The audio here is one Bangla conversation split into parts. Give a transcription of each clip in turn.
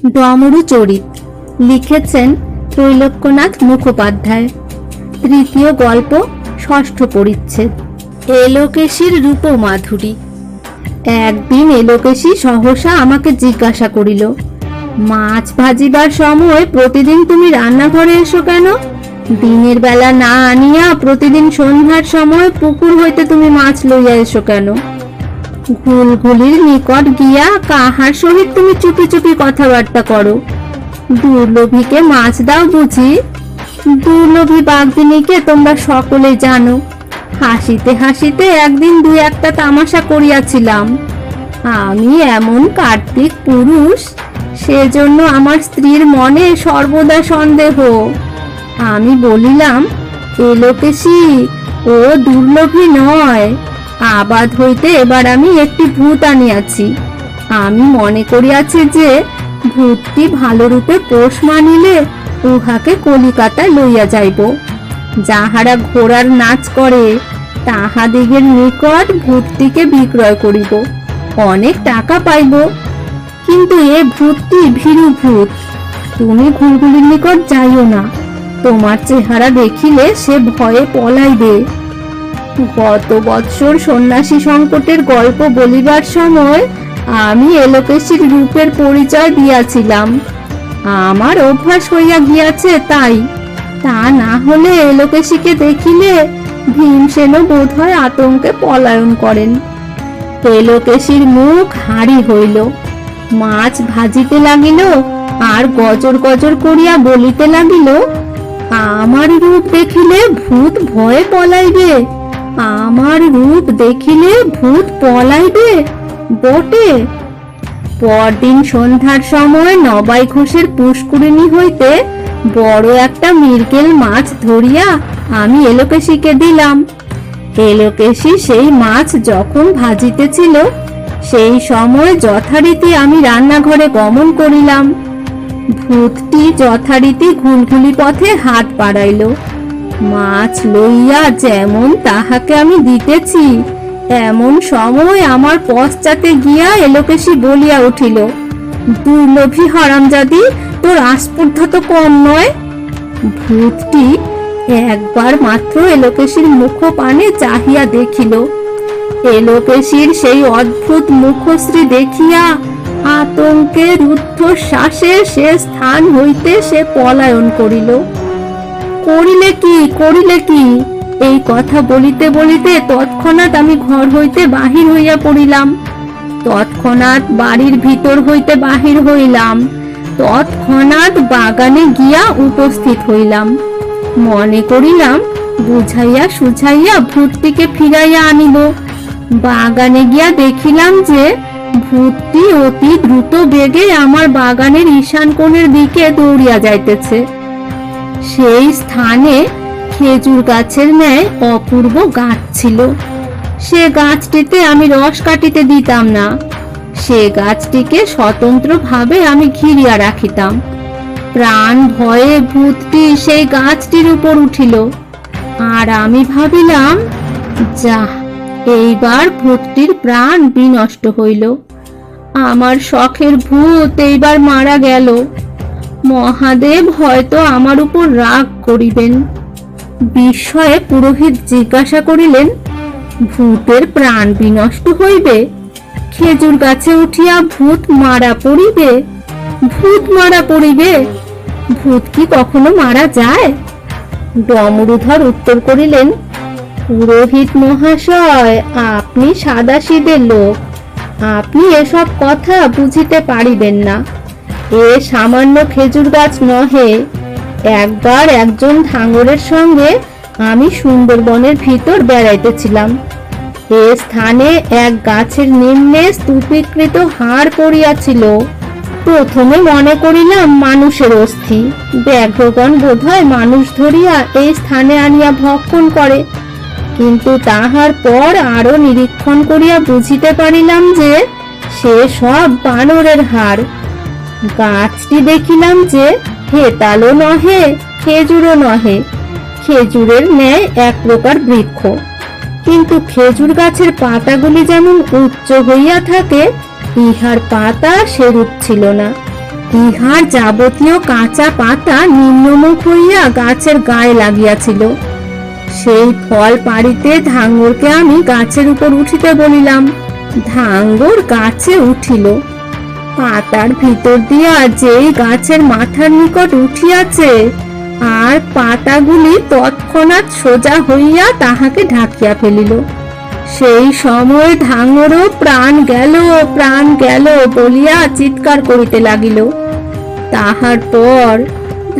ডমরু চরিত লিখেছেন ত্রৈলোক্যনাথ মুখোপাধ্যায়। তৃতীয় গল্প, ষষ্ঠ পরিচ্ছেদ। এলোকেশীর রূপমাধুরী। একদিন এলোকেশী সহসা আমাকে জিজ্ঞাসা করিল, মাছ ভাজিবার সময় প্রতিদিন তুমি রান্নাঘরে এসো কেন? দিনের বেলা না আনিয়া প্রতিদিন সন্ধ্যার সময় পুকুর হইতে তুমি মাছ লইয়া এসো কেন? ঘুলঘুলির নিকট গিয়া কাহার সহিত তুমি চুপি চুপি কথাবার্তা করো? দুর্লভীকে মাছ দাও বুঝি? দুর্লভী বাগদিনীকে তোমরা সকলে জানো। হাসিতে হাসিতে একদিন দুই একটা তামাশা করিয়াছিলাম। আমি এমন কার্তিক পুরুষ, সেজন্য আমার স্ত্রীর মনে সর্বদা সন্দেহ। আমি বলিলাম, এলোকেশী, ও দুর্লভী নয়, আবাদ হইতে এবার আমি একটি ভূত আনিয়াছি। আমি মনে করিয়াছি যে ভূতটি ভালো রূপে পোষ মানিলে উহাকে কলিকাতায় লইয়া যাইব। যাহারা ঘোড়ার নাচ করে তাহাদিগের নিকট ভূতটিকে বিক্রয় করিব, অনেক টাকা পাইব। কিন্তু এ ভূতটি ভীরু ভূত, তুমি ঘুলঘুলির নিকট যাইও না। তোমার চেহারা দেখিলে সে ভয়ে পলাইবে। গত বৎসর সন্ন্যাসী সংকটের গল্প বলিবার সময় আমি এলোকেশীর রূপের পরিচয় দিয়াছিলাম। আমার অভ্যাস হইয়া গিয়াছে তাই। তা না হলে এলোকেশীকে দেখিলে ভীমসেনও বোধ হয় আতঙ্কে পলায়ন করেন। এলোকেশীর মুখ হাঁড়ি হইল, মাছ ভাজিতে লাগিল, আর গজর গজর করিয়া বলিতে লাগিল, আমার রূপ দেখিলে ভূত ভয়ে পলাইবে, আমার রূপ দেখিলে ভূত পলাইবে বটে। পরদিন সন্ধ্যার সময় নবাই ঘোষের পুষ্করিণী হইতে বড় একটা মৃগেল মাছ ধরিয়া আমি এলোকেশীকে দিলাম। এলোকেশী সেই মাছ যখন ভাজিতেছিল, সেই সময় যথারীতি আমি রান্নাঘরে গমন করিলাম। ভূতটি যথারীতি ঘুলঘুলি পথে হাত বাড়াইল। মাছ লইয়া যেমন তাহাকে আমি দিতেছি, এমন সময় আমার পশ্চাতে গিয়া এলোকেশী বলিয়া উঠিল, দুর্লভী হারামজাদি, তোর আস্পর্ধা তো কম নয়। ভূতটি একবার মাত্র এলোকেশীর মুখপানে চাহিয়া দেখিল। এলোকেশীর সেই অদ্ভুত মুখশ্রী দেখিয়া আতঙ্কে রুদ্ধশ্বাসে সে স্থান হইতে সে পলায়ন করিল। করিলে কি এই কথা বলিতে বলিতে তৎক্ষণাৎ আমি ঘর হইতে বাহির হইয়া পড়িলাম। তৎক্ষণাৎ বাড়ির ভিতর হইতে বাহির হইলাম। তৎক্ষণাৎ বাগানে গিয়া উপস্থিত হইলাম। মনে করিলাম বুঝাইয়া সুঝাইয়া ভূতটিকে ফিরাইয়া আনিব। বাগানে গিয়া দেখিলাম যে ভূতটি অতি দ্রুত বেগে আমার বাগানের ঈশান কোণের দিকে দৌড়িয়া যাইতেছে। সেই স্থানে খেজুর গাছের ন্যায় অপূর্ব গাছ ছিল। সে গাছটিতে আমি রস কাটিতে দিতাম না। সে গাছটিকে স্বতন্ত্রভাবে আমি ঘিরিয়া রাখিতাম। প্রাণ ভয়ে ভূতটি সেই গাছটির উপর উঠিল। আর আমি ভাবিলাম, যা, এইবার ভূতটির প্রাণ বিনষ্ট হইল। আমার শখের ভূত এইবার মারা গেল। মহাদেব হয়তো আমার উপর রাগ করিবেন। বিস্ময়ে পুরোহিত জিজ্ঞাসা করিলেন, ভূতের প্রাণ বিনষ্ট হইবে? খেজুর গাছে উঠিয়া ভূত মারা পড়িবে? ভূত মারা পড়িবে? ভূত কি কখনো মারা যায়? ডমরুধর উত্তর করিলেন, পুরোহিত মহাশয়, আপনি সাদাসিধে লোক, আপনি এসব কথা বুঝিতে পারিবেন না। এ সামান্য খেজুর গাছ নহে। একবার একজন ধাঙ্গরের সঙ্গে আমি সুন্দরবনের ভিতর বেড়াইতেছিলাম। এ স্থানে এক গাছের নিম্নে স্তূপীকৃত হাড় পড়িয়াছিল। প্রথমে মনে করিলাম মানুষের অস্থি। ব্যাঘ্রগণ বোধহয় মানুষ ধরিয়া এই স্থানে আনিয়া ভক্ষণ করে। কিন্তু তাহার পর আরো নিরীক্ষণ করিয়া বুঝিতে পারিলাম যে সে সব বানরের হাড়। গাছটি দেখিলাম যে হেতালও নহে, খেজুরও নহে, খেজুরের ন্যায় এক প্রকার বৃক্ষ। কিন্তু খেজুর গাছের পাতাগুলি যেমন উচ্চ হইয়া থাকে, ইহার পাতা সেরূপ ছিল না। ইহার যাবতীয় কাঁচা পাতা নিম্নমুখ হইয়া গাছের গায়ে লাগিয়াছিল। সেই ফল পাড়িতে ধাঙ্গরকে আমি গাছের উপর উঠিতে বলিলাম। ধাঙ্গর গাছে উঠিল। পাতার ভিতর দিয়া যেই গাছের মাথার নিকট উঠিয়াছে, আর পাতাগুলি তৎক্ষণাৎ সোজা হইয়া তাহাকে ঢাকিয়া ফেলিল। সেই সময় ধাঙ্গরও প্রাণ গেল বলিয়া চিৎকার করিতে লাগিল। তাহার পর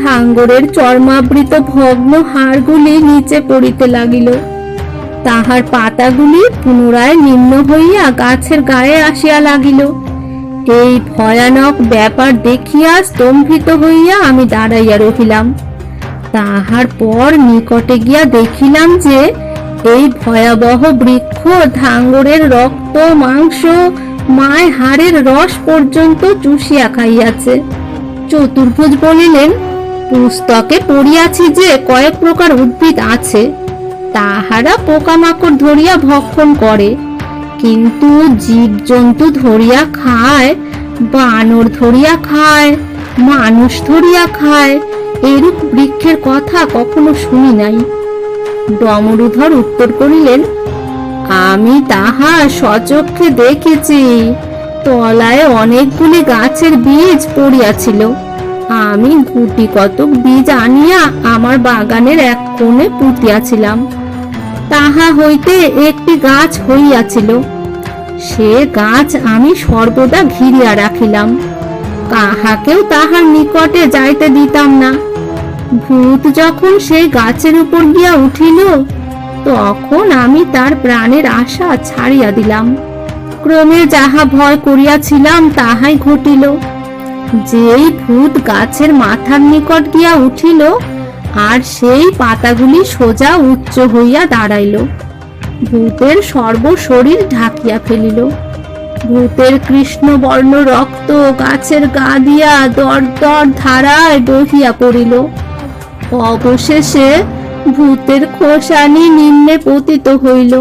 ধাঙ্গরের চর্মাবৃত ভগ্ন হাড়গুলি নিচে পড়িতে লাগিল। তাহার পাতাগুলি পুনরায় নিম্ন হইয়া গাছের গায়ে আসিয়া লাগিল। এই ভয়ানক ব্যাপার দেখিয়া স্তম্ভিত হইয়া আমি দাঁড়াইয়া রহিলাম। তাহার পর নিকটে গিয়া দেখিলাম যে এই ভয়াবহ বৃক্ষ ধাঙ্গরের রক্ত, মাংস, মায় হাড়ের রস পর্যন্ত চুষিয়া খাইয়াছে। চতুর্ভুজ বলিলেন, পুস্তকে পড়িয়াছি যে কয়েক প্রকার উদ্ভিদ আছে, তাহারা পোকামাকড় ধরিয়া ভক্ষণ করে, কিন্তু জীবজন্তু ধরিয়া খায়, বানর ধরিয়া খায়, মানুষ ধরিয়া খায়, এরূপ বৃক্ষের কথা কখনো শুনি নাই। ডমরুধর উত্তর করিলেন, আমি তাহা স্বচক্ষে দেখেছি। তলায় অনেকগুলি গাছের বীজ পড়িয়াছিল। আমি গুটি কতক বীজ আনিয়া আমার বাগানের এক কোণে পুঁতিয়াছিলাম। তাহা হইতে একটি গাছ হইয়াছিল। সে গাছ আমি সর্বদা ঘিরিয়া রাখিলাম, কাহাকেও তাহার নিকটে যাইতে দিতাম না। ভূত যখন সেই গাছের উপর গিয়া উঠিল, তখন আমি তার প্রাণের আশা ছাড়িয়া দিলাম। ক্রমে যাহা ভয় করিয়াছিলাম তাহাই ঘটিল। যেই ভূত গাছের মাথার নিকট গিয়া উঠিল, আর সেই পাতাগুলি সোজা উচ্চ হইয়া দাঁড়াইল, ভূতের সর্বশরীর ঢাকিয়া ফেলিল। ভূতের কৃষ্ণবর্ণ রক্ত গাছের গা দিয়া দর দর ধারায় বহিয়া পড়িল। অবশেষে ভূতের খোসানি নিম্নে পতিত হইল।